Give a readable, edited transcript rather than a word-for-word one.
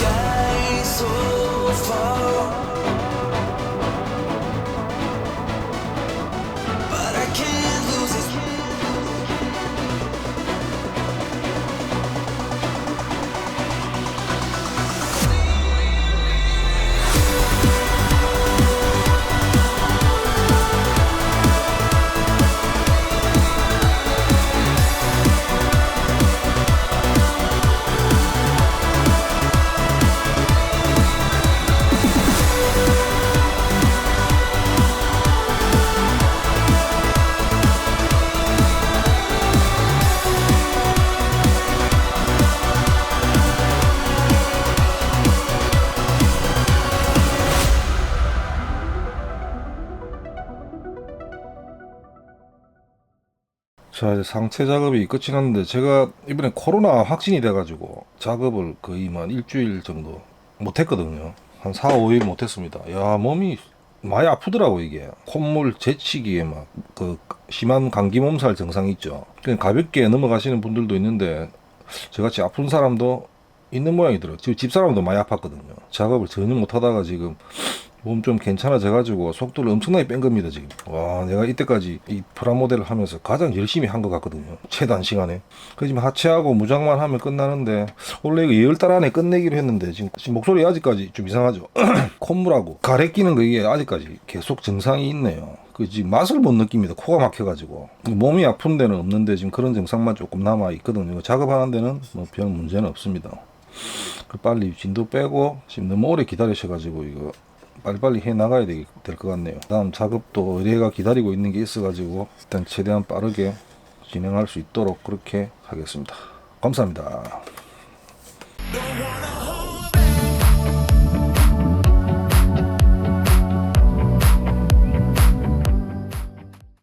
sky so far, but I can't lose it. 자, 이제 상체 작업이 끝이 났는데, 제가 이번에 코로나 확진이 돼가지고 작업을 거의 한 일주일 정도 못했거든요. 한 4, 5일 못했습니다. 야, 몸이 많이 아프더라고. 이게 콧물 제치기에 막 그 심한 감기 몸살 증상이 있죠. 그냥 가볍게 넘어가시는 분들도 있는데, 저같이 아픈 사람도 있는 모양이더라고요. 지금 집사람도 많이 아팠거든요. 작업을 전혀 못하다가 지금 몸 좀 괜찮아져가지고 속도를 엄청나게 뺀 겁니다. 지금 와, 내가 이때까지 이 프라모델을 하면서 가장 열심히 한 것 같거든요. 최단 시간에. 그 지금 하체하고 무장만 하면 끝나는데, 원래 이거 열달 안에 끝내기로 했는데 지금 목소리 아직까지 좀 이상하죠. 콧물하고 가래 끼는 거 이게 아직까지 계속 증상이 있네요. 그 지금 맛을 못 느낍니다. 코가 막혀가지고. 몸이 아픈 데는 없는데 지금 그런 증상만 조금 남아 있거든요. 작업하는 데는 뭐 별 문제는 없습니다. 빨리 진도 빼고, 지금 너무 오래 기다리셔가지고 이거 빨리빨리 해 나가야 될 것 같네요. 다음 작업도 의뢰가 기다리고 있는 게 있어가지고 일단 최대한 빠르게 진행할 수 있도록 그렇게 하겠습니다. 감사합니다.